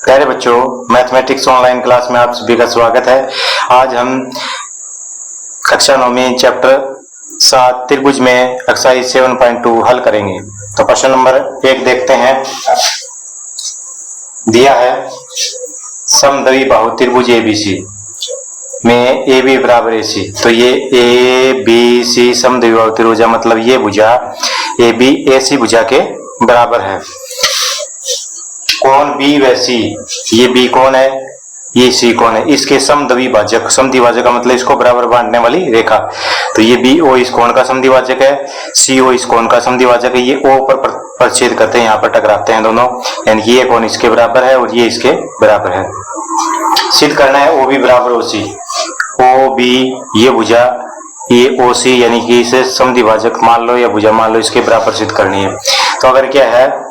प्यारे बच्चों, mathematics online class में आप सभी का स्वागत है। आज हम कक्षा 9 में चैप्टर 7 त्रिभुज में एक्सरसाइज 7.2 हल करेंगे। तो क्वेश्चन नंबर 1 देखते हैं। दिया है समद्वि बाहु त्रिभुज ABC में AB बराबर AC। तो ये ABC समद्वि बाहु त्रिभुज मतलब ये भुजा AB AC भुजा के बराबर है। कौन B व C, ये B कौन है, ये C कौन है, इसके समद्विभाजक, समद्विभाजक का मतलब इसको बराबर बांटने वाली रेखा। तो ये BO इस कोण का समद्विभाजक है, CO इस कोण का समद्विभाजक है। ये O पर प्रतिच्छेद करते हैं, यहाँ पर टकराते हैं दोनों, यानी कि ये कोण इसके बराबर है और ये इसके बराबर है। सिद्ध करना है OB बराबर OC। OB ये भुजा, ये OC यानी कि इसे समद्विभाजक मान लो या भुजा मान लो, इसके बराबर सिद्ध करनी है। तो अगर क्या है,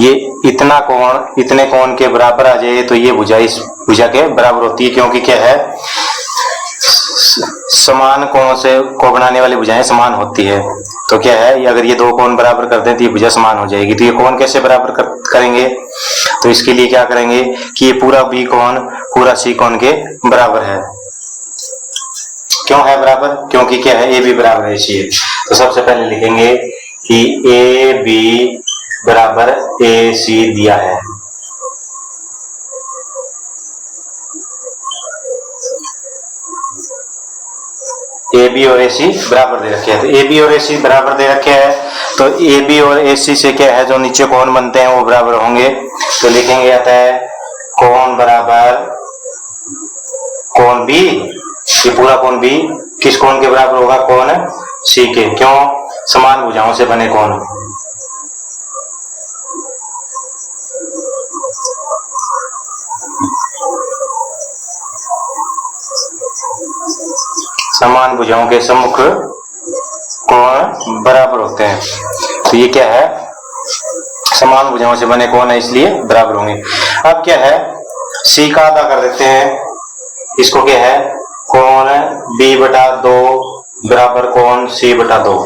ये इतना कोण इतने कोण के बराबर आ जाए तो ये भुजा इस भुजा के बराबर होती है, क्योंकि क्या है, समान कोणों से को बनाने वाली भुजाएं समान होती है। तो क्या है, अगर ये दो कोण बराबर कर दें तो ये भुजा समान हो जाएगी। तो ये कोण कैसे बराबर करेंगे, तो इसके लिए क्या करेंगे कि ये पूरा B कोण पूरा C कोण के बराबर है। क्यों है बराबर, क्योंकि क्या है, AB बराबर AC है। तो सबसे पहले लिखेंगे कि AB बराबर AC दिया है। AB और AC बराबर दे रखे हैं। तो AB और AC बराबर दे रखे हैं, तो AB और AC से क्या है, जो नीचे कोण बनते हैं वो बराबर होंगे। तो लिखेंगे आता है कोण बराबर कोण B, ये पूरा कोण B किस कोण के बराबर होगा, कोण C के। क्यों, समान भुजाओं से बने कोण। समान भुजाओं के सम्मुख कोण बराबर होते हैं। तो ये क्या है, समान भुजाओं से बने कोण है, इसलिए बराबर होंगे। अब क्या है, C का आधा कर देते हैं, इसको क्या है, कोण B/2 बराबर कोण C/2।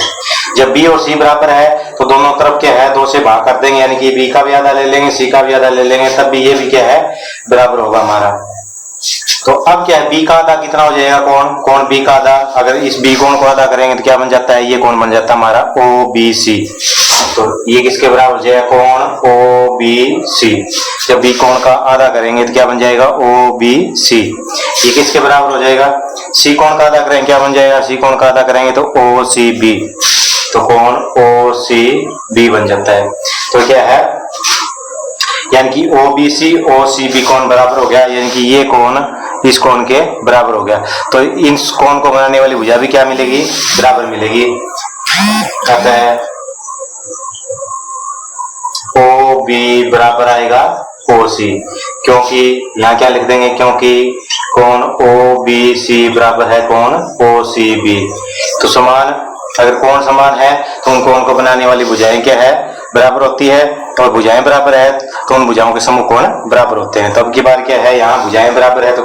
जब B और C बराबर है तो दोनों तरफ क्या है, 2 से भाग कर देंगे, यानी कि B का भी आधा ले लेंगे, C का भी आधा ले लेंगे, तब भी ये भी क्या है, बराबर होगा हमारा। तो अब क्या है, B का आधा कितना हो जाएगा, कोण B का आधा। अगर इस B कोण को आधा करेंगे तो क्या बन जाता है, ये कोण बन जाता है हमारा OBC। तो ये किसके बराबर हो जाएगा, कोण OBC। जब B कोण का आधा करेंगे तो क्या बन जाएगा, OBC। ये किसके बराबर हो जाएगा, C कोण का आधा करेंगे क्या बन जाएगा, C कोण का आधा करेंगे तो OCB। तो कोण OCB बन जाता है। तो क्या है, यानी कि OBC OCB कोण बराबर हो गया, यानी कि ये कोण इस कोण के बराबर हो गया। तो इस कोण को बनाने वाली भुजा भी क्या मिलेगी, बराबर मिलेगी। कहते हैं OB बराबर आएगा OC, क्योंकि यहाँ क्या लिख देंगे, क्योंकि कोण OBC बराबर है कोण OCB। तो समान, अगर कोण समान है तो उन कोण को बनाने वाली भुजाएं क्या है, बराबर होती है। और भुजाएं बराबर है तो उन भुजाओं के समूह कोण बराबर होते हैं। तो अब की बार क्या है, यहाँ भुजाएं बराबर है तो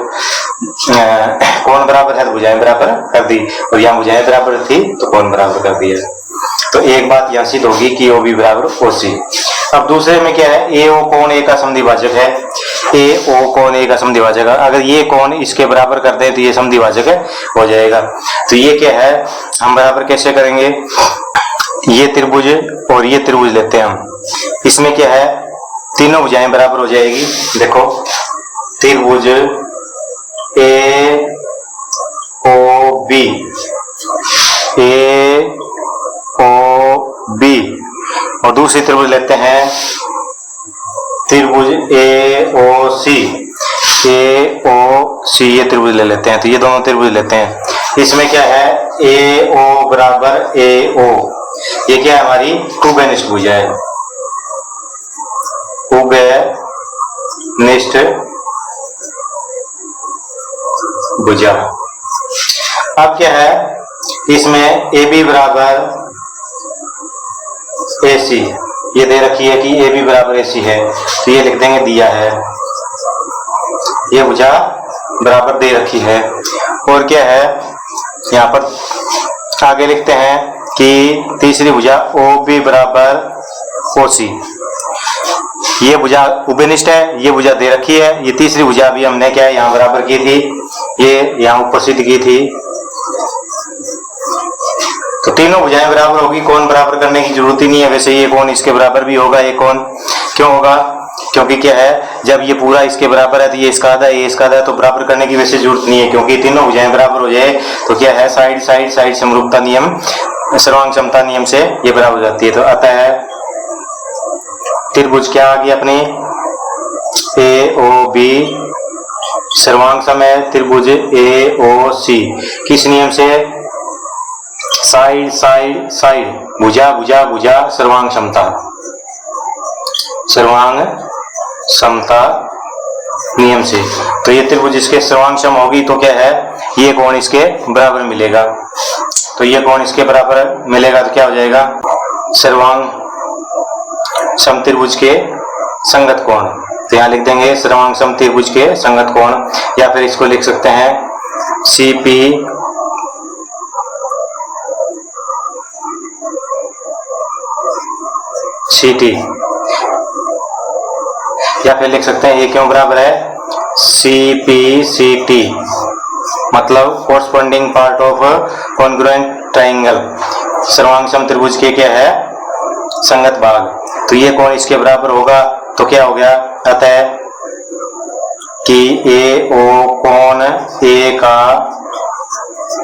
कोण बराबर है तो भुजाएं बराबर कर दी, और यहाँ भुजाएं बराबर थी तो कोण बराबर कर दिया। तो एक बात यहाँ सिद्ध होगी कि OB बराबर OC। अब दूसरे में क्या है, AO कोण A का समद्विभाजक है, AO कोण A का समद्विभाजक है। अगर ये कोण इसके बराबर कर दें तो ये समद्विभाजक हो जाएगा। तो ये क्या है, हम बराबर कैसे करेंगे, ये त्रिभुज और ये त्रिभुज लेते हैं हम, इसमें क्या है, तीनों भुजाएं बराबर हो जाएगी। देखो त्रिभुज AOB और दूसरी त्रिभुज लेते हैं त्रिभुज AOC ये त्रिभुज ले लेते हैं। तो ये दोनों त्रिभुज लेते हैं, इसमें क्या है, AO बराबर AO, ये क्या है, हमारी उभयनिष्ठ भुजा है, उभयनिष्ठ भुजा। अब क्या है, इसमें AB बराबर AC, ये दे रखी है कि AB बराबर AC है, तो ये लिख देंगे दिया है, ये भुजा बराबर दे रखी है। और क्या है, यहाँ पर आगे लिखते हैं कि तीसरी भुजा OB बराबर OC। ये भुजा उभयनिष्ठ है, ये भुजा दे रखी है, ये तीसरी भुजा भी हमने क्या है यहाँ बराबर की थी, ये यहाँ ऊपर सिद्ध की थी। तो तीनों भुजाएं बराबर होगी, कोण बराबर करने की जरूरत ही नहीं है। वैसे ये कोण इसके बराबर भी होगा, ये कोण क्यों होगा, क्योंकि क्या है जब ये पूरा इसके बराबर है तो ये इसका आधा है, ये इसका आधा है, तो बराबर करने की वैसे जरूरत नहीं है, क्योंकि तीनों भुजाएं बराबर हो जाए तो क्या है साइड साइड साइड समरूपता नियम, सर्वांग समता नियम से ये बराबर हो जाती है। तो अतः त्रिभुज क्या आ गया अपनी ए ओ बी सर्वांग सम है, त्रिभुज ए ओ सी किस नियम से, साइड साइड साइड, भुजा भुजा भुजा सर्वांग समता, सर्वांग समता नियम से। तो ये त्रिभुज इसके सर्वांग सम होगी तो क्या है ये कोण इसके बराबर मिलेगा, तो ये कोण इसके बराबर मिलेगा तो क्या हो जाएगा सर्वांग सम त्रिभुज के संगत कोण। तो यहाँ लिख देंगे सर्वांग सम त्रिभुज के संगत कोण, या फिर इसको लिख सकते हैं सीपी सीटी, या फिर लिख सकते हैं ये क्यों बराबर है CPCT, मतलब corresponding part of congruent triangle, सर्वांग सम त्रिभुज के क्या है संगत भाग। तो ये कोण इसके बराबर होगा तो क्या हो गया, अतः कि ए ओ कोण ए का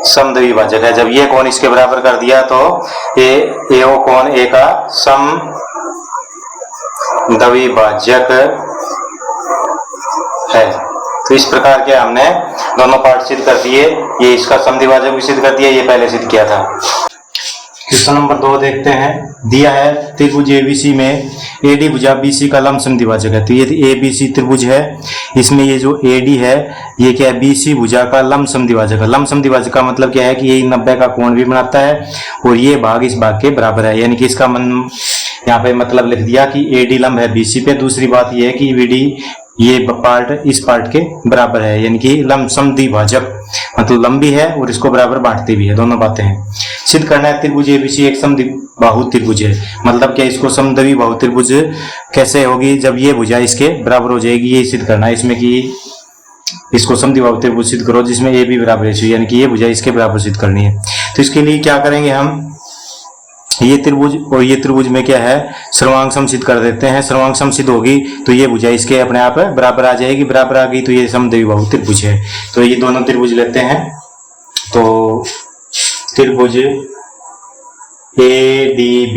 समद्विभाजक है। जब ये कोण इसके बराबर कर दिया तो ए ओ कोण ए का समद्विभाजक है। तो इस प्रकार के हमने दोनों पार्ट सिद्ध कर दिए, ये इसका समद्विभाजक भी सिद्ध कर दिया, ये पहले सिद्ध किया था। क्वेश्चन नंबर 2 देखते हैं। दिया है त्रिभुज एबीसी में एडी भुजा बीसी का लंब समद्विभाजक है। तो ये एबीसी त्रिभुज है, इसमें ये जो एडी है ये क्या है बीसी भुजा का लंब समद्विभाजक है। लंब समद्विभाजक का मतलब क्या है कि ये 90 का कोण भी बनाता है और ये भाग इस भाग के बराबर है, यानी कि इसका मन यहाँ पे मतलब लिख दिया कि एडी लंब है बीसी पे। दूसरी बात ये है कि बीडी ये पार्ट इस पार्ट के बराबर है, यानी कि लंब समद्विभाजक मतलब लंबी है और इसको बराबर बांटते भी है, दोनों बातें हैं। सिद्ध करना है त्रिभुज एबीसी एक समद्विबाहु त्रिभुज है, मतलब क्या इसको समद्विबाहु त्रिभुज कैसे होगी, जब ये भुजा इसके बराबर हो जाएगी, ये सिद्ध करना है इसमें कि इसको समद्विबाहु त्रिभुज सिद्ध करो जिसमें ए बी बराबर है, यानी कि ये भुजा इसके बराबर सिद्ध करनी है। तो इसके लिए क्या करेंगे हम, ये त्रिभुज और ये त्रिभुज में क्या है सर्वांग सम सिद्ध कर देते हैं। सर्वांग सम सिद्ध होगी तो ये भुजा इसके अपने आप बराबर आ जाएगी, बराबर आ गई तो ये समद्विबाहु त्रिभुज है। तो ये दोनों त्रिभुज लेते हैं, तो त्रिभुज ADB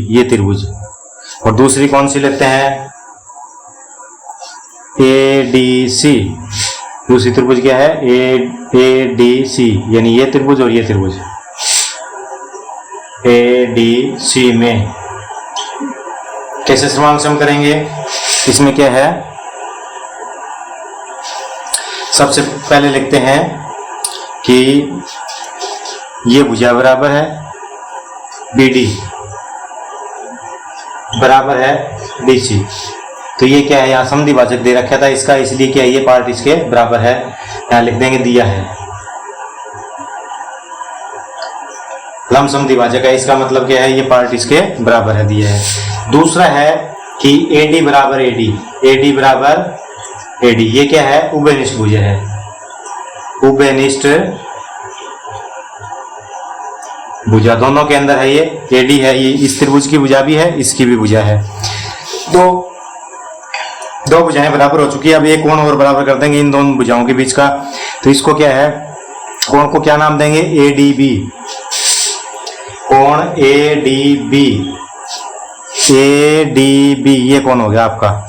ये त्रिभुज, और दूसरी कौन सी लेते हैं ADC, दूसरी त्रिभुज क्या है ADC, यानी ये त्रिभुज और ये त्रिभुज ADC में कैसे सर्वांग सम करेंगे। इसमें क्या है सबसे पहले लिखते हैं कि ये भुजा बराबर है BD बराबर है BC, तो ये क्या है यहाँ समद्विभाजक दे रखा था इसका, इसलिए क्या ये पार्ट इसके बराबर है, यहाँ लिख देंगे दिया है लंब समद्विभाजक है, इसका मतलब क्या है ये पार्ट इसके बराबर है, दिया है। दूसरा है कि AD बराबर AD बराबर AD, ये क्या है उभयनिष्ठ भुजा है, उभयनिष्ठ भुजा दोनों के अंदर है, ये AD है, ये इस त्रिभुज की भुजा भी है इसकी भी भुजा है, दो भुजाएं बराबर हो चुकी है। अब एक कोण और बराबर कर देंगे इन दोनों भुजाओं के बीच का, तो इसको क्या है कोण को क्या नाम देंगे ADB, कोण ADB ये कोण हो गया आपका,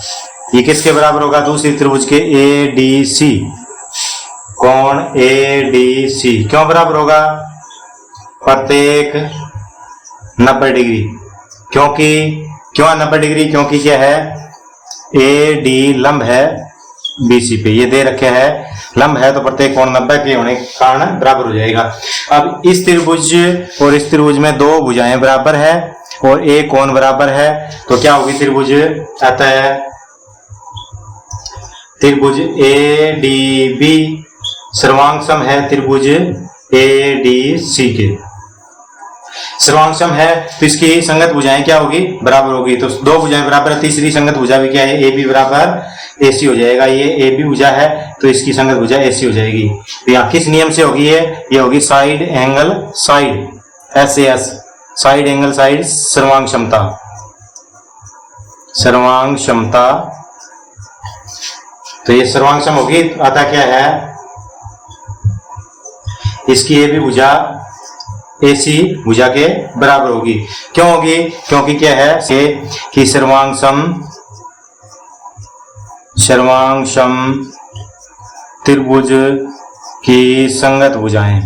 ये किसके बराबर होगा दूसरी त्रिभुज के ADC, कोण ADC क्यों बराबर होगा प्रत्येक 90 डिग्री, क्यों 90 डिग्री, क्योंकि क्या है AD लंब है BC पे, ये दे रखे है लंब है तो प्रत्येक कोण 90 के होने के कारण बराबर हो जाएगा। अब इस त्रिभुज और इस त्रिभुज में दो भुजाएं बराबर है और एक कोण बराबर है, तो क्या होगी त्रिभुज, अतः त्रिभुज ADB सर्वांग सम है त्रिभुज ADC के। सर्वांग है तो इसकी संगत भुजाएं क्या होगी, बराबर होगी। तो दो भुजाएं बराबर है, तीसरी संगत भुजा भी क्या है, ए बी बराबर AC हो जाएगा। ये ए बी भुजा है तो इसकी संगत भुजा AC हो जाएगी। तो यहाँ किस नियम से होगी ये होगी side angle side, SAS, side angle side सर्वांग क्षमता, सर्वांग क्षमता। तो ये सर्वांग क्षम होगी, अतः क्या है इसकी ए बी भुजा AC भुजा के बराबर होगी। क्यों होगी, क्योंकि क्या है कि सर्वांग सम त्रिभुज की संगत भुजाएं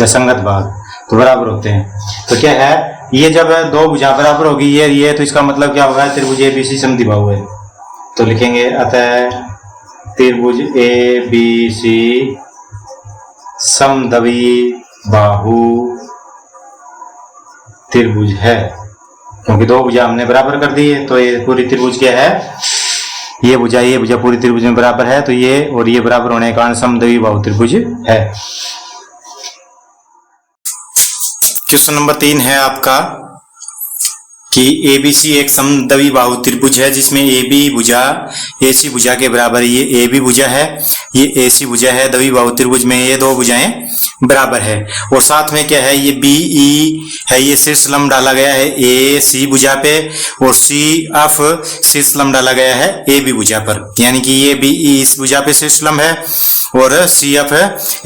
या संगत भाग तो बराबर होते हैं। तो क्या है ये जब दो भुजा बराबर होगी ये तो इसका मतलब क्या होगा, त्रिभुज ABC समद्विबाहु है। तो लिखेंगे अतः त्रिभुज ABC समद्विबाहु त्रिभुज है, क्योंकि दो भुजा हमने बराबर कर दी है। तो ये पूरी त्रिभुज क्या है, ये भुजा पूरी त्रिभुज में बराबर है, तो ये और ये बराबर होने के कारण समद्विबाहु त्रिभुज है। क्वेश्चन नंबर 3 है आपका कि ABC एक समद्विबाहु त्रिभुज है जिसमें AB भुजा AC भुजा के बराबर, ये AB भुजा है, ये AC भुजा है। द्विबाहु त्रिभुज में ये दो भुजाएं बराबर है और साथ में क्या है ये BE है, ये शीर्ष लंब डाला गया है AC भुजा पे और CF शीर्ष लंब डाला गया है AB भुजा पर, यानी कि ये BE इस भुजा पे शीर्ष लंब है और CF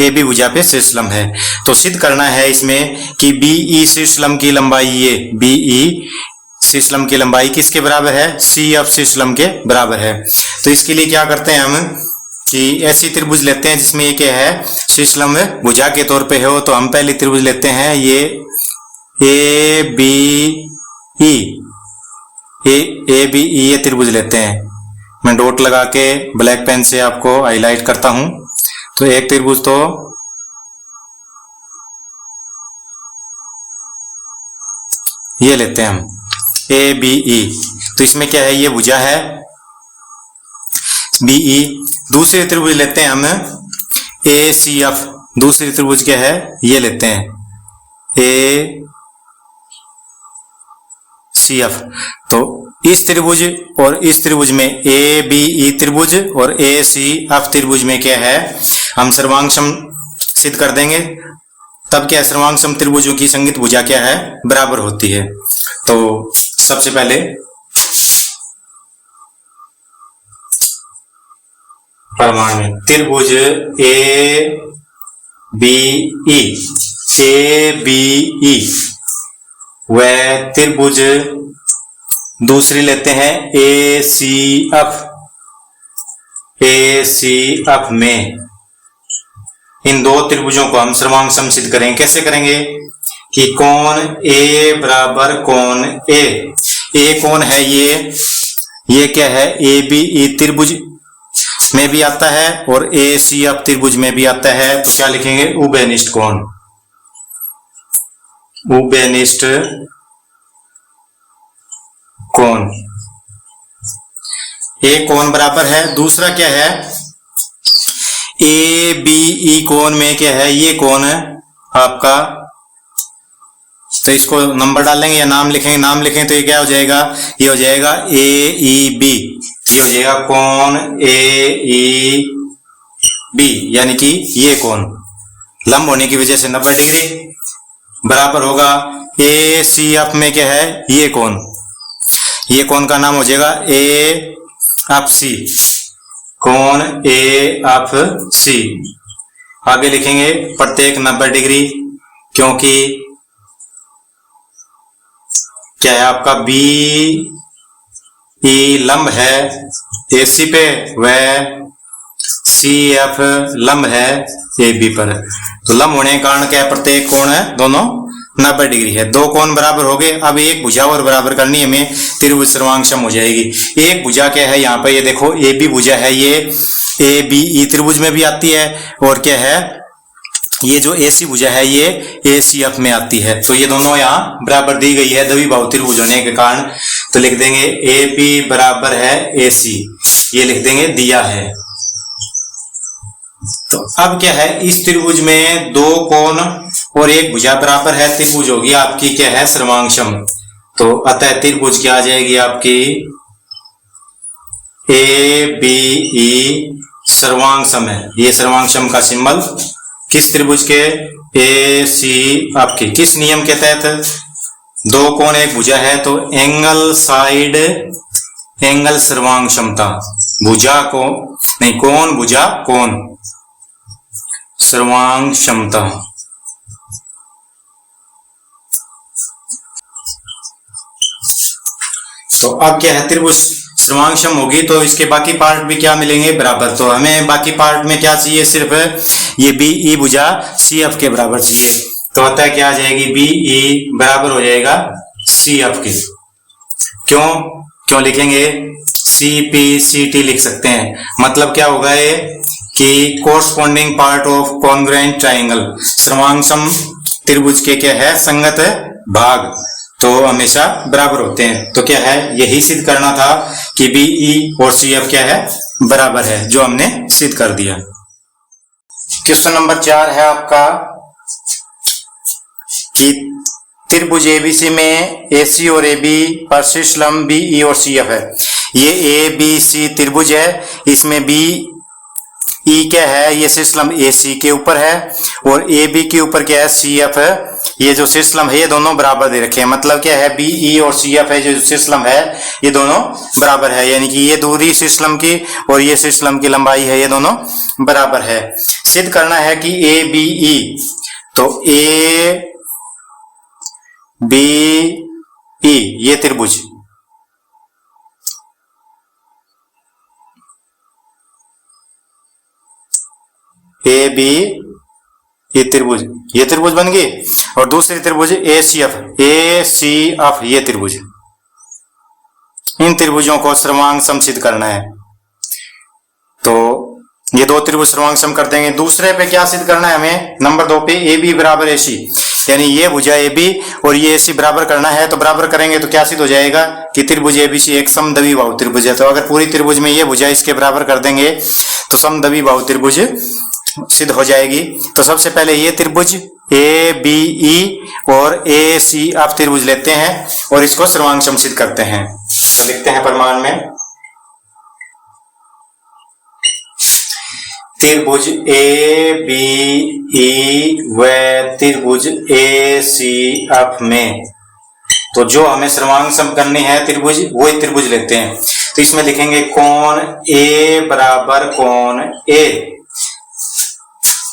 AB भुजा पे शीर्ष लंब है। तो सिद्ध करना है इसमें कि BE शीर्ष लंब की लंबाई, ये BE शीर्ष लंब की लंबाई किसके बराबर है, CF शीर्ष लंब के बराबर है। तो इसके लिए क्या करते हैं हम कि ऐसी त्रिभुज लेते हैं जिसमें ये क्या है शीर्ष लंब भुजा के तौर पे हो। तो हम पहली त्रिभुज लेते हैं ये ABE ये त्रिभुज लेते हैं। मैं डॉट लगा के ब्लैक पेन से आपको हाईलाइट करता हूं। तो एक त्रिभुज तो ये लेते हैं हम ABE। तो इसमें क्या है ये भुजा है BE। दूसरी त्रिभुज लेते हैं हम ACF। दूसरी त्रिभुज क्या है ये लेते हैं ACF। तो इस त्रिभुज और इस त्रिभुज में ABE त्रिभुज और ACF त्रिभुज में क्या है हम सर्वांग सम सिद्ध कर देंगे। तब क्या है सर्वांग सम त्रिभुजों की संगत भुजा क्या है बराबर होती है। तो सबसे पहले प्रमाण में त्रिभुज ABE व त्रिभुज दूसरी लेते हैं ACF में इन दो त्रिभुजों को हम सर्वांग सम सिद्ध करेंगे। कैसे करेंगे कि कोण A बराबर कोण A कोण है ये क्या है ABE त्रिभुज में भी आता है और ACF त्रिभुज में भी आता है। तो क्या लिखेंगे उभयनिष्ठ कोण, उभयनिष्ठ कोण। एक कोण बराबर है, दूसरा क्या है ABE कोण में क्या है ये कोण आपका। तो इसको नंबर डालेंगे या नाम लिखेंगे, नाम लिखेंगे तो ये क्या हो जाएगा, ये हो जाएगा AEB। ये हो जाएगा कोण AEB, यानी कि ये कोण लंब होने की वजह से 90 डिग्री बराबर होगा ACF में क्या है ये कोण का नाम हो जाएगा AFC, कोण AFC। आगे लिखेंगे प्रत्येक 90 डिग्री, क्योंकि क्या है आपका BE लंब है AC पे व CF लंब है AB पर। तो लंब होने के कारण क्या है प्रत्येक कोण है दोनों 90 डिग्री है। दो कोण बराबर हो गए। अब एक भुजा और बराबर करनी है हमें, त्रिभुज सर्वांग सम हो जाएगी। एक भुजा क्या है यहाँ पे ये देखो AB भुजा है, ये ABE त्रिभुज में भी आती है और क्या है ये जो AC भुजा है ये ACF में आती है। तो ये दोनों यहाँ बराबर दी गई है द्विबाहु त्रिभुज होने के कारण। तो लिख देंगे AB बराबर है AC, ये लिख देंगे दिया है। तो अब क्या है, इस त्रिभुज में दो कोण और एक भुजा बराबर है, त्रिभुज होगी आपकी क्या है, सर्वांगसम। तो अतः त्रिभुज क्या आ जाएगी आपकी, ए बी ई सर्वांगसम है। ये सर्वांगसम का सिंबल किस त्रिभुज के, ए सी आपके किस नियम के तहत, दो कोण एक भुजा है तो एंगल साइड एंगल सर्वांगसमता, भुजा को नहीं, कोण भुजा कोण सर्वांगसमता। तो अब क्या है, त्रिभुज सर्वांगसम होगी तो इसके बाकी पार्ट भी क्या मिलेंगे, बराबर। तो हमें बाकी पार्ट में क्या चाहिए, सिर्फ ये बी ई भुजा सी एफ के बराबर चाहिए। तो अतः क्या आ जाएगी, बी ई बराबर हो जाएगा सी एफ के। क्यों लिखेंगे, सी पी सी टी लिख सकते हैं। मतलब क्या होगा ये कि corresponding part of congruent triangle, सर्वांगसम त्रिभुज के क्या है, संगत भाग तो हमेशा बराबर होते हैं। तो क्या है, यही सिद्ध करना था कि बी ई और सी एफ क्या है, बराबर है, जो हमने सिद्ध कर दिया। क्वेश्चन नंबर 4 है आपका कि त्रिभुज एबीसी में एसी और एबी पर शीर्ष लंब बी ई और सी एफ है। ये ए बी सी त्रिभुज है, इसमें बी ई क्या है, ये शीर्ष लंब ए सी के ऊपर है और ए बी के ऊपर क्या है, सी एफ है। ये जो शीर्ष लंब है ये दोनों बराबर दे रखे हैं। मतलब क्या है, बी ई और सी एफ है, जो शीर्ष लंब है ये दोनों बराबर है, यानी कि ये दूरी शीर्ष लंब की और ये शीर्ष लंब की लंबाई है, ये दोनों बराबर है। सिद्ध करना है कि ए बी ई, तो ए बी ई ये त्रिभुज, ए बी ये त्रिभुज बन गई। और दूसरी त्रिभुज ए सी एफ ये त्रिभुज, इन त्रिभुजों को सर्वांगसम सिद्ध करना है। तो ये दो त्रिभुज सर्वांगसम कर देंगे। दूसरे पे क्या सिद्ध करना है हमें, नंबर 2 पे ए बी बराबर ए सी, यानी ये भुजा ए बी और ये ए सी बराबर करना है। तो बराबर करेंगे तो क्या सिद्ध हो जाएगा कि त्रिभुज ए बी सी एक समद्वि बाहु त्रिभुज है। तो अगर पूरी त्रिभुज में ये भुजा इसके बराबर कर देंगे तो समद्वि बाहु त्रिभुज सिद्ध हो जाएगी। तो सबसे पहले ये त्रिभुज ए बी ई और ए सी आप त्रिभुज लेते हैं और इसको सर्वांगसम सिद्ध करते हैं। तो लिखते हैं प्रमाण में, त्रिभुज ए बी ई व त्रिभुज ए सी एफ में, तो जो हमें सर्वांगसम करनी है त्रिभुज, वही त्रिभुज लेते हैं। तो इसमें लिखेंगे कोण ए बराबर कोण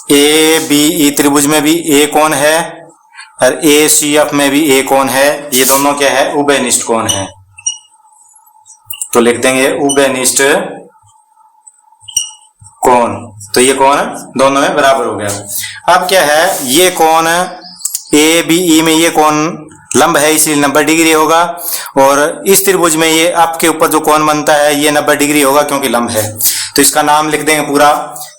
ए बी ई त्रिभुज में भी ए कोण है और ए सी एफ में भी ए कोण है। ये दोनों क्या है, उभयनिष्ठ कोण है। तो लिख देंगे उभयनिष्ठ कोण। तो ये कोण दोनों में बराबर हो गया। अब क्या है, ये कोण ए बी ई में ये कोण लंब है, इसलिए 90 डिग्री होगा। और इस त्रिभुज में ये आपके ऊपर जो कोण बनता है ये 90 डिग्री होगा क्योंकि लंब है। तो इसका नाम लिख देंगे पूरा,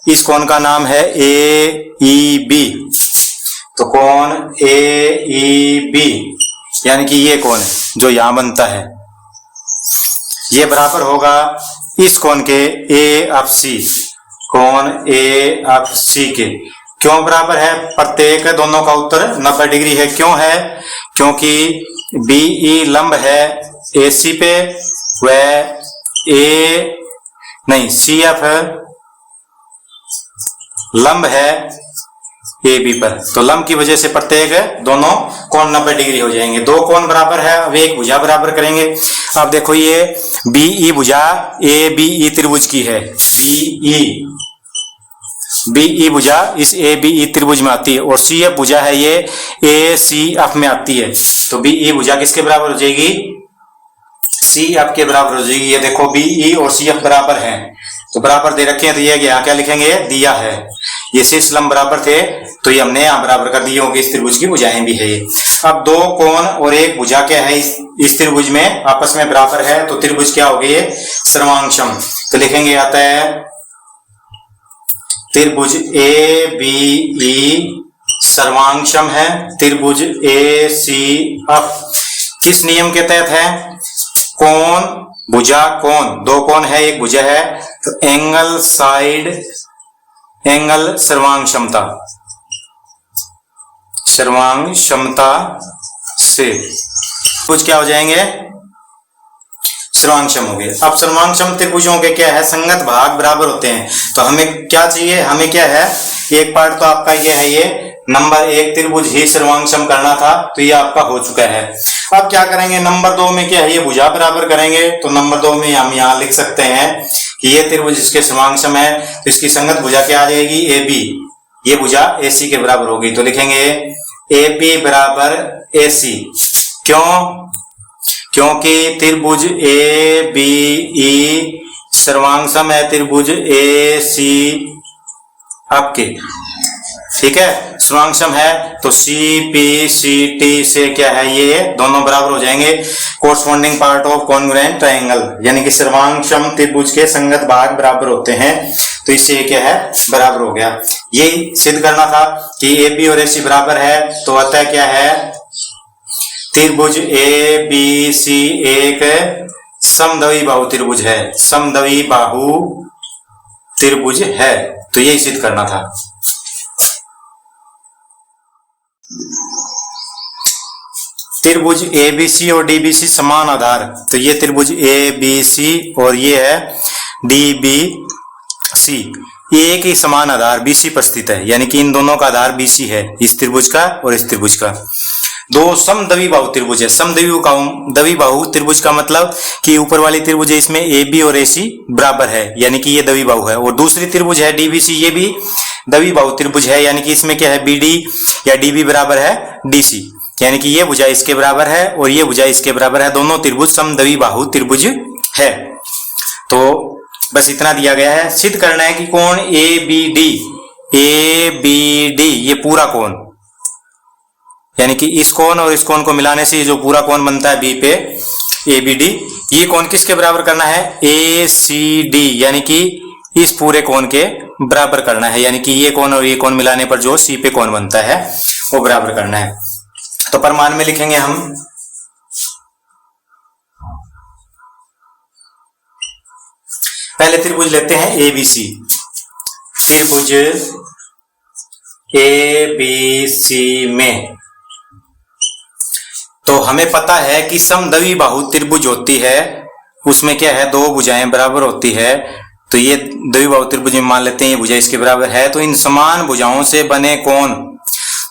इस कोण का नाम है ए ई बी। तो कोण ए ई बी यानी कि ये कोण जो यहां बनता है ये बराबर होगा इस कोण के ए एफ सी, कोण ए एफ सी के। क्यों बराबर है, प्रत्येक दोनों का उत्तर 90 डिग्री है। क्यों है, क्योंकि बी ई लंब है ए सी पे व सी एफ लंब है ए बी पर। तो लंब की वजह से प्रत्येक दोनों कोण 90 डिग्री हो जाएंगे। दो कोण बराबर है, अब एक भुजा बराबर करेंगे। अब देखो ये बी ई भुजा ए बी ई त्रिभुज की है, बी ई भुजा इस ए बी ई त्रिभुज में आती है और सी एफ भुजा है ये ए सी एफ में आती है। तो बी ई भुजा किसके बराबर हो जाएगी, सी एफ के बराबर हो जाएगी। ये देखो बी ई और सी एफ बराबर हैं, तो बराबर दे रखे हैं। तो ये यहाँ क्या लिखेंगे, दिया है। ये शीर्ष लंब बराबर थे तो ये हमने यहाँ बराबर कर दिए होंगे। इस त्रिभुज की भुजाएं भी है ये। अब दो कोण और एक भुजा क्या है इस त्रिभुज में आपस में बराबर है, तो त्रिभुज क्या हो गई, सर्वांगसम। तो लिखेंगे आता है त्रिभुज ए बी ई सर्वांगसम है। त्रिभुज ए सी एफ किस नियम के तहत है, कोण भुजा कोण, दो कोण है एक भुजा है, तो एंगल साइड एंगल सर्वांग क्षमता, सर्वांग क्षमता से कुछ क्या हो जाएंगे, सर्वांगक्षम हो गए। अब सर्वांगक्षम त्रिभुजों के क्या है, संगत भाग बराबर होते हैं। तो हमें क्या चाहिए, हमें क्या है, एक पार्ट तो आपका ये है, ये नंबर 1 त्रिभुज ही सर्वांगक्षम करना था, तो ये आपका हो चुका है। अब क्या करेंगे, नंबर 2 में क्या है, ये भुजा बराबर करेंगे। तो नंबर 2 में हम यहाँ लिख सकते हैं कि ये त्रिभुज इसके सर्वांगक्षम है, तो इसकी संगत भुजा क्या आ जाएगी, ए बी। ये भुजा ए सी के बराबर होगी, तो लिखेंगे ए बी बराबर ए सी। क्यों, क्योंकि त्रिभुज ए बी ई सर्वांगक्षम है त्रिभुज ए सी आपके, ठीक है, सर्वांगक्षम है। तो सी पी सी टी से क्या है, ये दोनों बराबर हो जाएंगे, corresponding part of congruent triangle, यानी कि सर्वांगक्षम त्रिभुज के संगत भाग बराबर होते हैं। तो इससे क्या है, बराबर हो गया। ये सिद्ध करना था कि ए बी और ए सी बराबर है, तो अतः क्या है, त्रिभुज ए बी सी एक समद्वि बाहु त्रिभुज है, समद्वि बाहु त्रिभुज है। तो यही सिद्ध करना था। त्रिभुज ए बी सी और डी बी सी समान आधार, तो ये त्रिभुज ए बी सी और ये है डी बी सी, ये एक ही समान आधार बी सी पर स्थित है, यानी कि इन दोनों का आधार बी सी है, इस त्रिभुज का और इस त्रिभुज का। दो समद्वि बाहु त्रिभुज है, समद्वि बाहु त्रिभुज का मतलब कि ऊपर वाली त्रिभुज है, इसमें ए बी और ए सी बराबर है, यानी कि ये द्वि बाहु है। और दूसरी त्रिभुज है डी बी सी, ये भी द्वि बाहु त्रिभुज है, यानी कि इसमें क्या है, बी डी या डी बी बराबर है डी सी, यानी कि ये भुजा इसके बराबर है और ये भुजा इसके बराबर है, दोनों त्रिभुज समद्वि बाहु त्रिभुज है। तो बस इतना दिया गया है। सिद्ध करना है कि कोण ए बी डी ये पूरा कोण, यानी कि इस कोण और इस कोण को मिलाने से जो पूरा कोण बनता है बी पे ए बी डी, ये कोण किसके बराबर करना है, ए सी डी, यानी कि इस पूरे कोण के बराबर करना है, यानी कि ये कोण और ये कोण मिलाने पर जो सी पे कोण बनता है वो बराबर करना है। तो प्रमाण में लिखेंगे हम, पहले त्रिभुज लेते हैं ए बी सी, त्रिभुज ए बी सी में तो हमें पता है कि समद्वि बाहु त्रिभुज होती है, उसमें क्या है, दो भुजाएं बराबर होती है। तो ये द्वि बाहु त्रिभुज में मान लेते हैं ये भुजा इसके बराबर है। तो इन समान भुजाओं से बने कोण,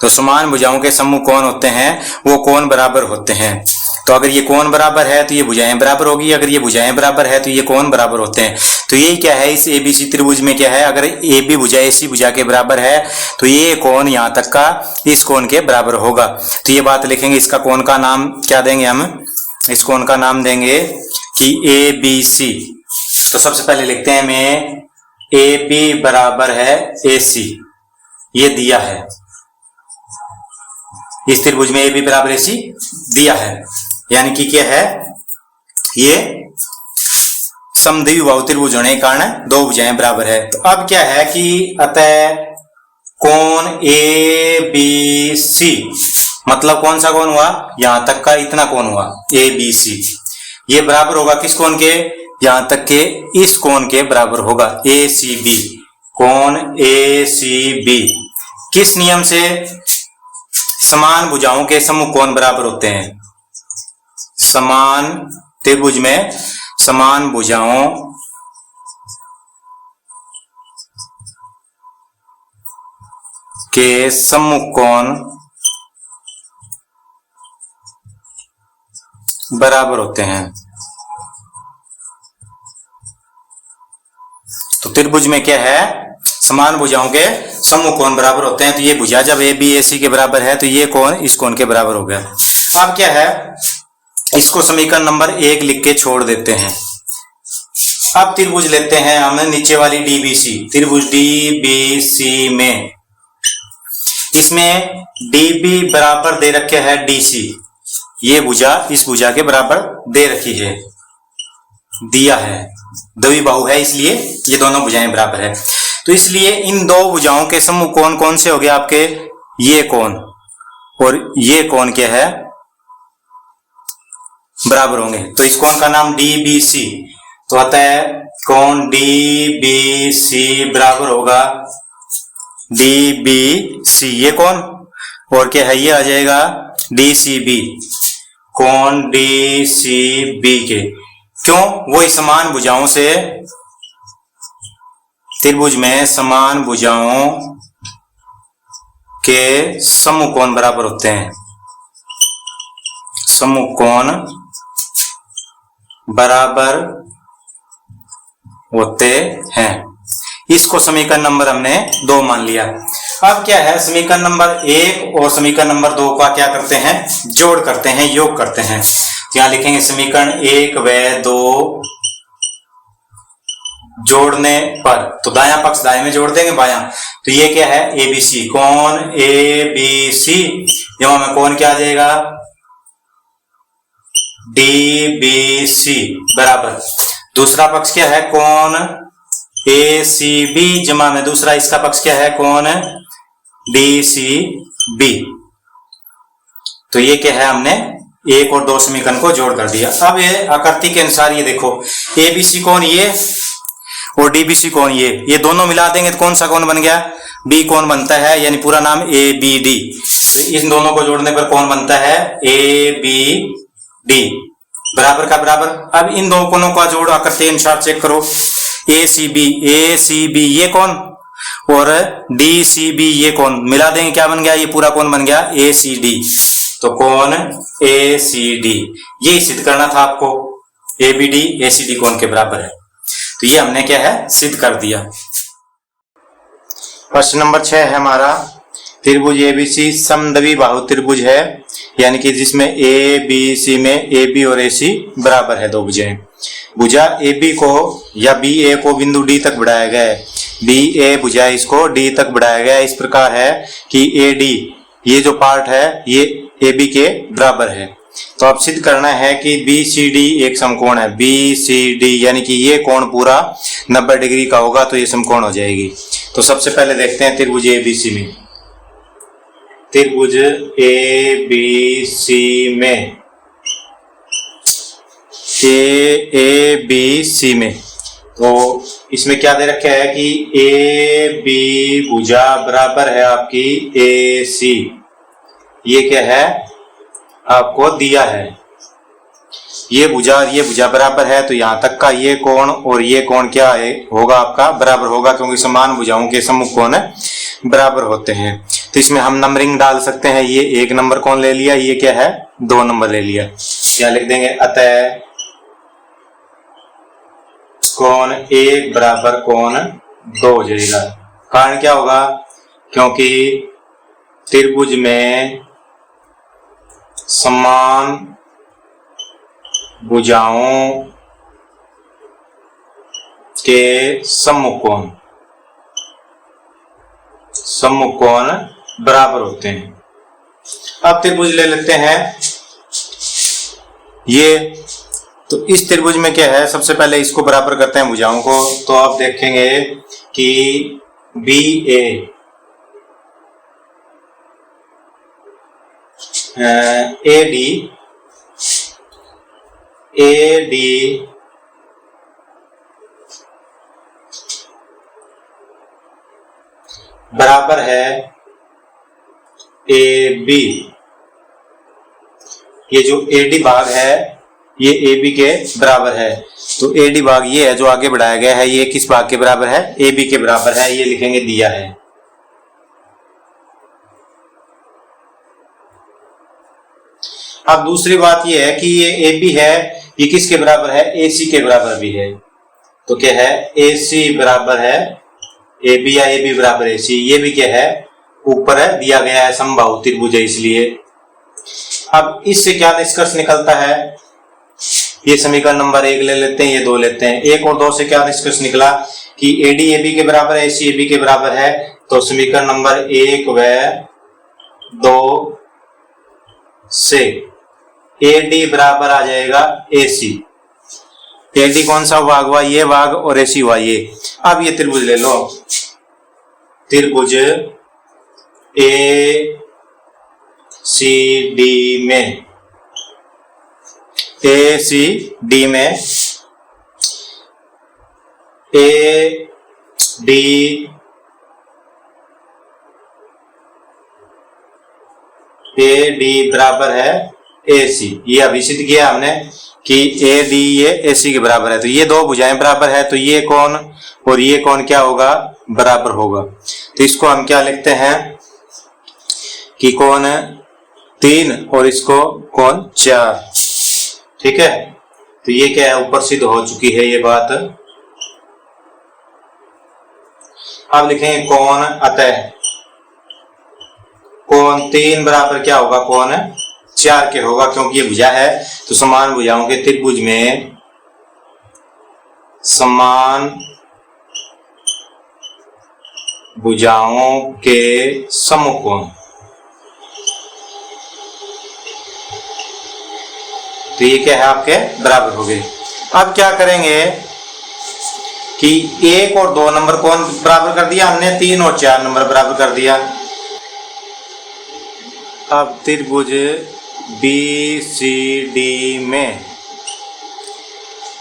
तो समान भुजाओं के समूह कौन होते हैं, वो कोण बराबर होते हैं। तो अगर ये कोण बराबर है तो ये भुजाएं बराबर होगी, अगर ये भुजाएं बराबर है तो ये कोण बराबर होते हैं। तो यही क्या है, इस एबीसी त्रिभुज में क्या है, अगर ए बी भुजा एसी भुजा के बराबर है तो ये कोण यहां तक का इस कोण के बराबर होगा। तो ये बात लिखेंगे, इसका कोण का नाम क्या देंगे हम, इस कोण का नाम देंगे कि ए बी सी। तो सबसे पहले लिखते हैं में ए बी बराबर है ए सी, ये दिया है, इस त्रिभुज में ए बी बराबर ए सी दिया है, यानी कि क्या है, ये समद्वि बाहु त्रिभुज होने के कारण दो भुजाएं बराबर है। तो अब क्या है कि अतः कोण ए बी सी, मतलब कौन सा कोण हुआ, यहां तक का इतना कोण हुआ ए बी सी, ये बराबर होगा किस कोण के, यहां तक के इस कोण के बराबर होगा ए सी बी, कोण ए सी बी। किस नियम से, समान भुजाओं के समूह कोण बराबर होते हैं, समान त्रिभुज में समान भुजाओं के समूह कोण बराबर होते हैं। तो त्रिभुज में क्या है, समान भुजाओं के समूह कोण बराबर होते हैं। तो ये भुजा जब ए बी ए सी के बराबर है तो ये कोण इस कोण के बराबर हो गया। अब क्या है, इसको समीकरण नंबर 1 लिख के छोड़ देते हैं। अब त्रिभुज लेते हैं हम नीचे वाली डीबीसी, त्रिभुज डीबीसी में, इसमें डीबी बराबर दे रखे है डीसी, ये भुजा इस भुजा के बराबर दे रखी है, दिया है, द्वि बाहु है इसलिए ये दोनों भुजाएं बराबर है। तो इसलिए इन दो भुजाओं के समूह कौन कौन से हो गए आपके, ये कोण और ये कोण क्या है, बराबर होंगे। तो इस कोण का नाम डीबीसी, तो अतः कोण डीबीसी बराबर होगा डी बी सी, ये कौन, और क्या है, ये आ जाएगा डी सी बी, कौन डी सी बी के, क्यों, वो समान भुजाओं से, त्रिभुज में समान भुजाओं के समूह कोण बराबर होते हैं, समूह कोण बराबर होते हैं। इसको समीकरण नंबर हमने 2 मान लिया। अब क्या है, समीकरण नंबर 1 और समीकरण नंबर 2 का क्या करते हैं, जोड़ करते हैं, योग करते हैं। यहां लिखेंगे समीकरण 1 व 2 जोड़ने पर, तो दायां पक्ष दाएं में जोड़ देंगे बायां, तो ये क्या है, ए बी सी, कौन ए बी सी, जमा में कौन क्या आ जाएगा, डी बी सी बराबर, दूसरा पक्ष क्या है, कौन ए सी बी, जमा में दूसरा इसका पक्ष क्या है, कौन डी सी बी। तो ये क्या है, हमने 1 और 2 समीकरण को जोड़ कर दिया। अब ये आकृति के अनुसार ये देखो, ए बी सी कौन ये और डीबीसी कौन ये दोनों मिला देंगे तो कौन सा कौन बन गया, बी कौन बनता है, यानी पूरा नाम ए बी डी। तो इन दोनों को जोड़ने पर कौन बनता है, ए बी डी बराबर का बराबर। अब इन दो कोणों का जोड़ आकृति अनुसार चेक करो, ए सी बी ये कौन और डी सी बी ये कौन, मिला देंगे क्या बन गया, ये पूरा कौन बन गया, ए सी डी। तो कौन ए सी डी, ये सिद्ध करना था आपको, A B D A C D कौन के बराबर है। तो ये हमने क्या है, सिद्ध कर दिया। प्रश्न नंबर 6 है हमारा, त्रिभुज एबीसी समद्वि बाहु त्रिभुज है, यानी कि जिसमें ए बी सी में ए बी और ए सी बराबर है, दो भुजाएं। भुजा ए बी को या बी ए को बिंदु डी तक बढ़ाया गया है, बी ए भुजा इसको डी तक बढ़ाया गया है, इस प्रकार है कि ए डी ये जो पार्ट है ये ए बी के बराबर है। तो अब सिद्ध करना है कि बी सी डी एक समकोण है, बी सी डी यानी कि ये कोण पूरा 90 डिग्री का होगा, तो ये समकोण हो जाएगी। तो सबसे पहले देखते हैं त्रिभुज ए बी सी में, त्रिभुज ए बी सी में, ए बी सी में, तो इसमें क्या दे रखा है कि ए बी भुजा बराबर है आपकी ए सी, ये क्या है आपको दिया है, ये भुजा बराबर है, तो यहां तक का ये कोण और ये कोण क्या है होगा आपका बराबर होगा, क्योंकि समान भुजाओं के सम्मुख कोण बराबर होते हैं। तो इसमें हम नंबरिंग डाल सकते हैं, ये 1 नंबर कोण ले लिया, ये क्या है 2 नंबर ले लिया, क्या लिख देंगे, अतः कोण 1 बराबर कोण 2 हो जाएगा। कारण क्या होगा, क्योंकि त्रिभुज में समान भुजाओं के सम्मुख कोण बराबर होते हैं। अब त्रिभुज ले लेते हैं ये, तो इस त्रिभुज में क्या है, सबसे पहले इसको बराबर करते हैं भुजाओं को। तो आप देखेंगे कि बी ए डी बराबर है ए बी, ये जो ए डी भाग है ये ए बी के बराबर है। तो ए डी भाग ये है जो आगे बढ़ाया गया है, ये किस भाग के बराबर है, ए बी के बराबर है, ये लिखेंगे दिया है। अब दूसरी बात ये है कि ये ए बी है, ये किसके बराबर है, ए सी के बराबर भी है। तो क्या है, ए सी बराबर है ए बी या ए बी बराबर ए सी, ये भी क्या है ऊपर है दिया गया है, समबाहु त्रिभुज है इसलिए। अब इससे क्या निष्कर्ष निकलता है, ये समीकरण नंबर 1 ले लेते हैं, ये 2 लेते हैं। 1 और 2 से क्या निष्कर्ष निकला कि ए डी ए बी के बराबर है, ए सी ए बी के बराबर है। तो समीकरण नंबर 1 व 2 से ए डी बराबर आ जाएगा ए सी। ए डी कौन सा भाग हुआ, ये भाग, और ए सी हुआ ये। अब ये त्रिभुज ले लो, त्रिभुज ए सी डी में, ए सी डी में ए डी ए डी बराबर है ए सी। ये अभी सिद्ध किया हमने कि ए डी ये ए सी के बराबर है। तो ये दो भुजाएं बराबर है, तो ये कोण और ये कोण क्या होगा, बराबर होगा। तो इसको हम क्या लिखते हैं कि कोण 3 और इसको कोण 4। ठीक है, तो ये क्या है, ऊपर सिद्ध हो चुकी है ये बात। अब लिखेंगे कोण अतः कोण 3 बराबर क्या होगा, कोण 4 के होगा, क्योंकि ये भुजा है। तो समान भुजाओं के त्रिभुज में समान भुजाओं के समकोण, तो ये क्या है आपके बराबर हो गए। अब क्या करेंगे कि 1 और 2 नंबर कौन बराबर कर दिया हमने, 3 और 4 नंबर बराबर कर दिया। अब त्रिभुज BCD में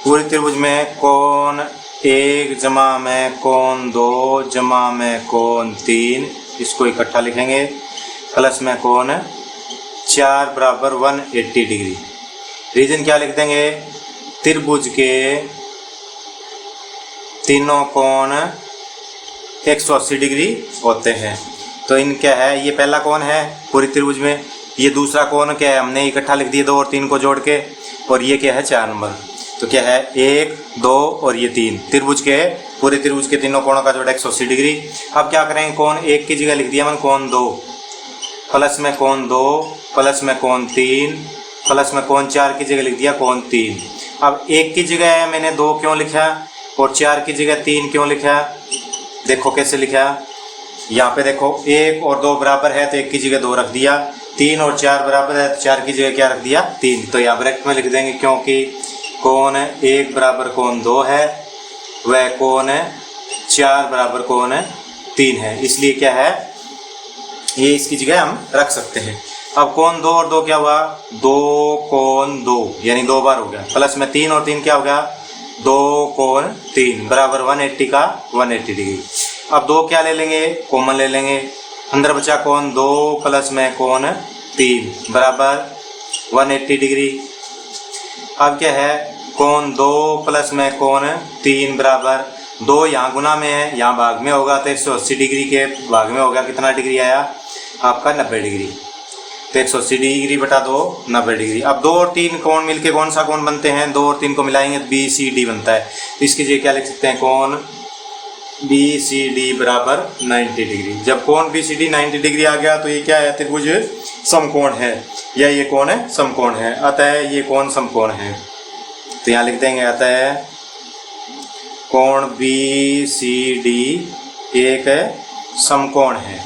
पूरी त्रिभुज में कोण 1 जमा में कोण 2 जमा में कोण 3, इसको इकट्ठा लिखेंगे, प्लस में कोण 4 बराबर 180 डिग्री। रीजन क्या लिख देंगे, त्रिभुज के तीनों कोण 180 डिग्री होते हैं। तो इन क्या है, ये पहला कोण है पूरी त्रिभुज में, ये दूसरा कोण क्या है, हमने इकट्ठा लिख दिया 2 और 3 को जोड़ के, और ये क्या है 4 नंबर। तो क्या है 1 2 और ये 3, त्रिभुज के पूरे त्रिभुज के तीनों कोणों का जोड़ 180 डिग्री। अब क्या करेंगे, कोण 1 की जगह लिख दिया मैंने कोण 2, प्लस में कोण 2 प्लस में कोण 3 प्लस में कोण 4 की जगह लिख दिया कोण 3। अब 1 की जगह मैंने 2 क्यों लिखा और 4 की जगह 3 क्यों लिखा, देखो कैसे लिखा, यहाँ पे देखो 1 और 2 बराबर है तो 1 की जगह 2 रख दिया, 3 और 4 बराबर है तो 4 की जगह क्या रख दिया 3। तो यहाँ ब्रैकेट में लिख देंगे, क्योंकि कोण 1 बराबर कोण 2 है, वह कोण 4 बराबर कोण 3 है, इसलिए क्या है ये इसकी जगह हम रख सकते हैं। अब कोण 2 और 2 क्या हुआ, 2 कोण 2 यानी 2 बार हो गया, प्लस में 3 और 3 क्या हो गया, 2 कोण 3 बराबर 180 का 180 डिग्री। अब 2 क्या ले लेंगे, कॉमन ले लेंगे, अंदर बचा कोण 2 प्लस में कोण 3 बराबर 180 डिग्री। अब क्या है, कोण 2 प्लस में कोण 3 बराबर 2 यहाँ गुना में है, यहाँ भाग में होगा तो 180 डिग्री के भाग में होगा, कितना डिग्री आया आपका 90 डिग्री। तो 180 डिग्री बटा 2 90 डिग्री। अब 2 और 3 कोण मिलके कौन सा कोण बनते हैं, 2 और 3 को मिलाएंगे तो BCD बनता है। तो इसकी जगह क्या लिख सकते हैं, कोण BCD बराबर 90 डिग्री। जब कोण BCD 90 डिग्री आ गया तो ये क्या है, त्रिभुज समकोण है, या ये कोण है समकोण है, अतः ये कोण समकोण है। तो यहाँ लिख देंगे, अतः कोण BCD एक समकोण है।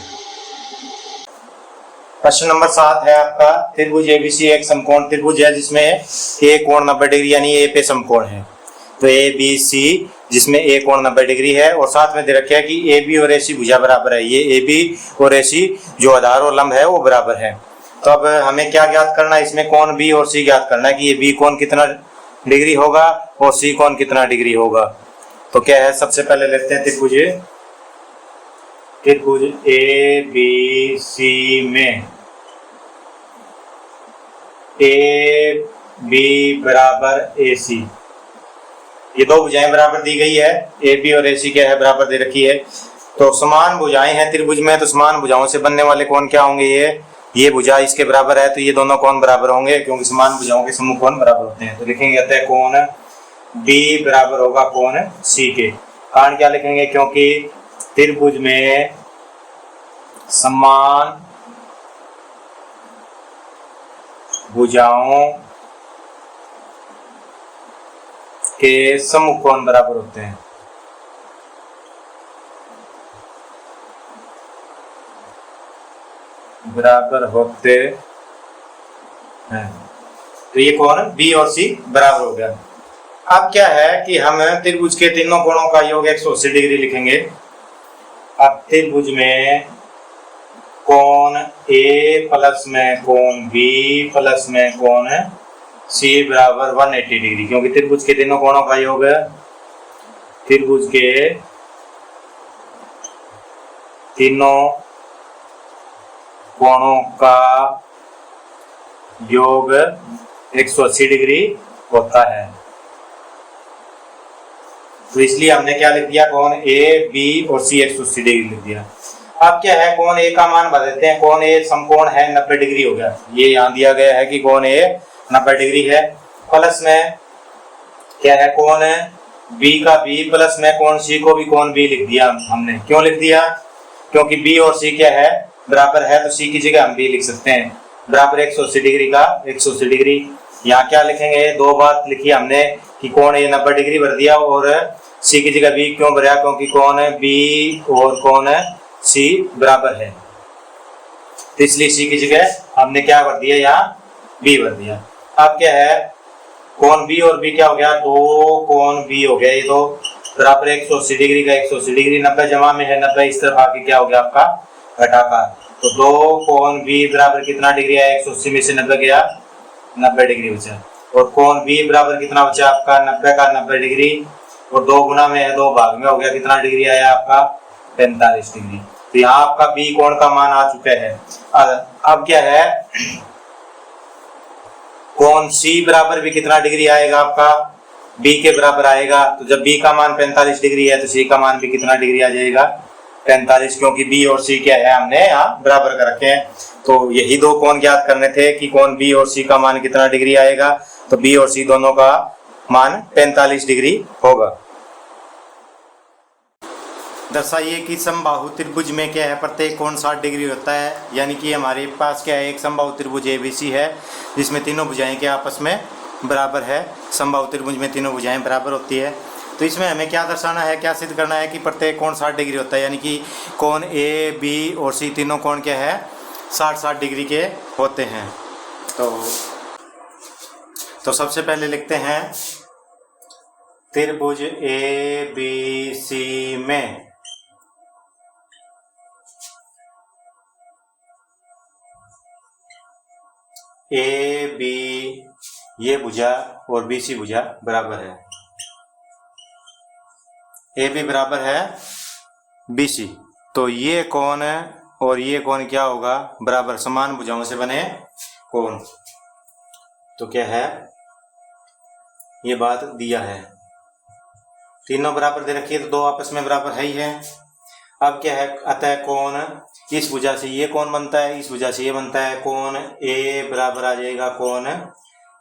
प्रश्न नंबर 7 है आपका, त्रिभुज ABC एक समकोण त्रिभुज है जिसमें A कोण 90 डिग्री यानी A पे समकोण है। तो ABC जिसमें A कोण 90 डिग्री है और साथ में दे रखा है कि AB और AC भुजा बराबर है, ये AB और AC जो आधार और लंब है वो बराबर है। तो अब हमें क्या ज्ञात करना है, इसमें कोण B और C ज्ञात करना है कि ये B कोण कितना डिग्री होगा और C कोण कितना डिग्री होगा। तो क्या है, सबसे पहले लेते हैं त्रिभुज ABC में AB बराबर AC, ये दो भुजाएं बराबर दी गई है, AB और AC क्या है बराबर दे रखी है। तो समान भुजाएं हैं त्रिभुज में, तो समान भुजाओं से बनने वाले कोण क्या होंगे, ये भुजा इसके बराबर है तो ये दोनों कोण बराबर होंगे, क्योंकि समान भुजाओं के समूह कोण बराबर होते हैं। तो लिखेंगे अतः कोण B बराबर होगा कोण C के। कारण क्या लिखेंगे, क्योंकि त्रिभुज में समान भुजाओं के समूह कोण बराबर होते हैं। बराबर होते हैं, तो ये कोण B और C बराबर हो गया। अब क्या है कि हम त्रिभुज के तीनों कोणों का योग 180 डिग्री लिखेंगे। अब त्रिभुज में कोण A प्लस में कोण B प्लस में कोण C बराबर 180 डिग्री, क्योंकि त्रिभुज के तीनों कोणों का योग है, त्रिभुज के तीनों कोणों का योग 180 डिग्री होता है। तो इसलिए हमने क्या लिख दिया, कोण ए बी और सी 180 डिग्री लिख दिया। अब क्या है, कोण ए का मान बदलते हैं। कोण ए समकोण है 90 डिग्री हो गया, ये यहाँ दिया गया है कि कोण ए 90 डिग्री है। प्लस में क्या है, कोण बी का बी प्लस में कोण सी को भी कोण बी लिख दिया हमने। क्यों लिख दिया, क्योंकि बी और सी क्या है, बराबर है, तो सी की जगह हम बी लिख सकते हैं। बराबर 180 डिग्री का 180 डिग्री। यहाँ क्या लिखेंगे, दो बात लिखी हमने कि कोण ए 90 डिग्री भर दिया और सी की जगह बी क्यों भरा, क्योंकि कोण बी और कोण सी बराबर है, तो इसलिए सी की जगह हमने क्या भर दिया, यहाँ बी भर दिया। अब क्या है, कोण बी और बी क्या हो गया, दो कोण बी हो गया, ये तो बराबर 180 डिग्री का 180 डिग्री। 90 जमा में है 90, इस तरफ आके क्या हो गया आपका घटाकर, तो दो कोण बी बराबर कितना डिग्री है, 180 में से 90 गया 90 डिग्री बचा। और कोण बी बराबर कितना बचा आपका, 90 का 90 डिग्री, और दो गुना में है, दो भाग में हो गया, कितना डिग्री आया आपका 45 डिग्री। तो यहाँ आपका बी कोण का मान आ चुका है। अब क्या है, कोण सी बराबर भी कितना डिग्री आएगा आपका, बी के बराबर आएगा। तो जब बी का मान 45 डिग्री है तो सी का मान भी कितना डिग्री आ जाएगा, 45, क्योंकि बी और सी क्या है, हमने यहाँ बराबर कर रखे हैं। तो यही दो कोण ज्ञात करने थे कि कोण बी और सी का मान कितना डिग्री आएगा, तो बी और सी दोनों का मान 45 डिग्री होगा। दर्शाइए कि समबाहु त्रिभुज में क्या है, प्रत्येक कोण 60 डिग्री होता है। यानी कि हमारे पास क्या है, एक समबाहु त्रिभुज एबीसी है जिसमें तीनों भुजाएं के आपस में बराबर है। समबाहु त्रिभुज में तीनों भुजाएं बराबर होती है। तो इसमें हमें क्या दर्शाना है, क्या सिद्ध करना है कि प्रत्येक कोण 60 डिग्री होता है। यानी कि कोण ए बी और सी तीनों कोण क्या है, 60-60 डिग्री के होते हैं। तो सबसे पहले लिखते हैं, त्रिभुज ए बी सी में ए बी ये भुजा और बी सी भुजा बराबर है, ए बी बराबर है बी सी। तो ये कोण और ये कोण क्या होगा, बराबर, समान भुजाओं से बने कोण। तो क्या है, ये बात दिया है, तीनों बराबर दे रखी है, तो दो आपस में बराबर है ही है। अब क्या है, अतः कोण इस भुजा से ये कोण बनता है, इस भुजा से ये बनता है, कोण ए बराबर आ जाएगा कोण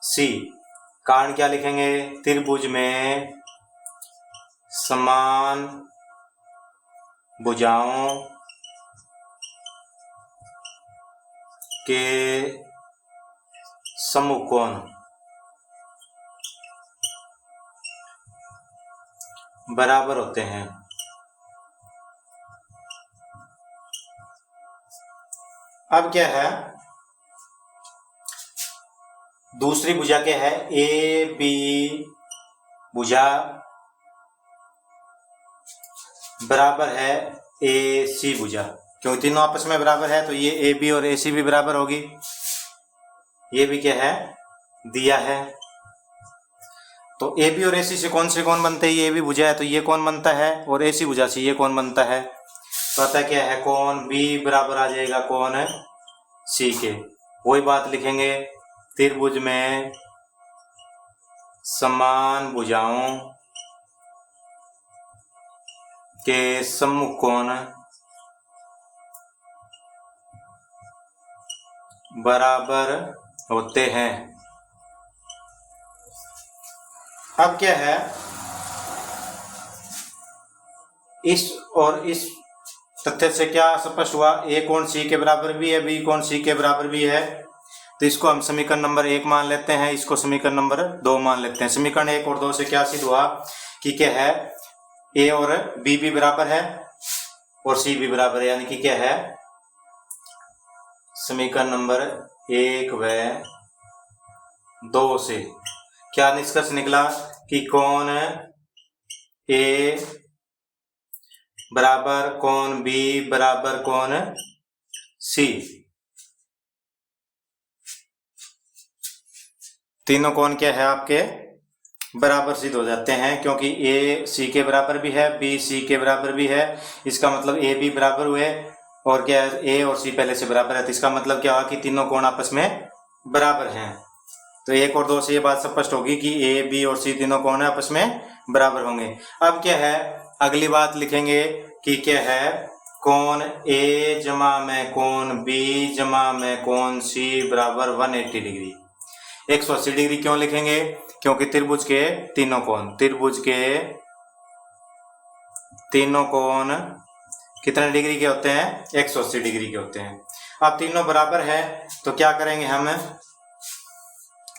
सी। कारण क्या लिखेंगे, त्रिभुज में समान भुजाओं के समकोण बराबर होते हैं। अब क्या है, दूसरी भुजा क्या है, ए बी भुजा बराबर है ए सी भुजा। क्योंकि तीनों आपस में बराबर है तो ये ए बी और ए सी भी बराबर होगी। ये भी क्या है, दिया है। तो ए बी और ए सी से कौन से कौन बनते हैं, ये भी भुजा है तो ये कौन बनता है, और ए सी भुजा से ये कौन बनता है। तो अतः क्या है, कोण बी बराबर आ जाएगा कोण सी के। वही बात लिखेंगे, त्रिभुज में समान भुजाओं के समकोण बराबर होते हैं। अब क्या है, इस और इस तथ्य से क्या स्पष्ट हुआ, ए कोण सी के बराबर भी है, बी कोण सी के बराबर भी है। तो इसको हम समीकरण नंबर 1 मान लेते हैं, इसको समीकरण नंबर 2 मान लेते हैं। समीकरण 1 और 2 से क्या सिद्ध हुआ कि क्या है, ए और बी भी बराबर है और सी भी बराबर है। यानी कि क्या है, समीकरण नंबर 1 व 2 से क्या निष्कर्ष निकला कि कोण ए बराबर कोण बी बराबर कोण सी, तीनों कोण क्या है आपके बराबर सिद्ध हो जाते हैं। क्योंकि ए सी के बराबर भी है, बी सी के बराबर भी है, इसका मतलब ए बी बराबर हुए, और क्या है, ए और सी पहले से बराबर है। तो इसका मतलब क्या हुआ कि तीनों कोण आपस में बराबर हैं। तो 1 और 2 से ये बात स्पष्ट होगी कि ए बी और सी तीनों कौन है, आपस में बराबर होंगे। अब क्या है, अगली बात लिखेंगे कि क्या है, कोण ए जमा में कोण बी जमा में कोण सी बराबर 180 डिग्री। 180 डिग्री क्यों लिखेंगे, क्योंकि त्रिभुज के तीनों कोण, त्रिभुज के तीनों कोण कितने डिग्री के होते हैं, 180 डिग्री के होते हैं। अब तीनों बराबर है तो क्या करेंगे हम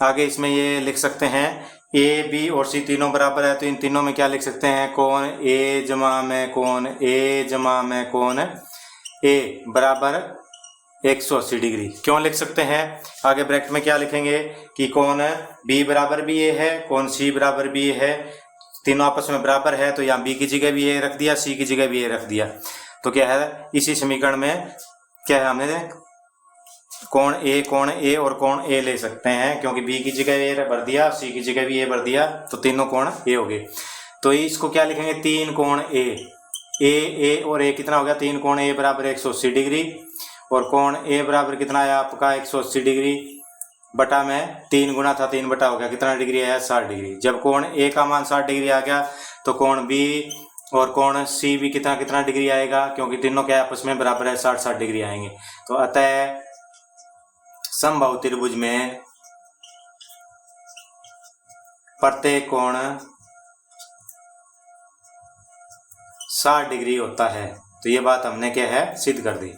आगे, इसमें ये लिख सकते हैं ए बी और सी तीनों बराबर है, तो इन तीनों में क्या लिख सकते हैं, कोण ए जमा में कोण ए जमा में कोण ए बराबर 180 डिग्री। क्यों लिख सकते हैं, आगे ब्रैकेट में क्या लिखेंगे कि कोण बी बराबर भी ए है, कोण सी बराबर भी ए है, तीनों आपस में बराबर है, तो यहाँ बी की जगह भी ए रख दिया, सी की जगह भी ए रख दिया। तो क्या है, इसी समीकरण में क्या है, हमने कोण ए और कोण ए ले सकते हैं, क्योंकि बी की जगह ए भर दिया, सी की जगह भी ए भर दिया, तो तीनों कोण ए हो गए। तो इसको क्या लिखेंगे, 3 कोण ए और ए कितना हो गया, 3 कोण ए बराबर 180 डिग्री, और कोण ए बराबर कितना आया आपका 180 डिग्री बटा में 3 गुना था, 3 बटा हो गया, कितना डिग्री आया 60 डिग्री। जब कोण ए का मान 60 डिग्री आ गया तो कोण बी और कोण सी भी कितना कितना डिग्री आएगा, क्योंकि तीनों क्या आपस में बराबर है, 60-60 डिग्री आएंगे। तो अतः समबाहु त्रिभुज में प्रत्येक कोण 60 डिग्री होता है। तो ये बात हमने क्या है, सिद्ध कर दी।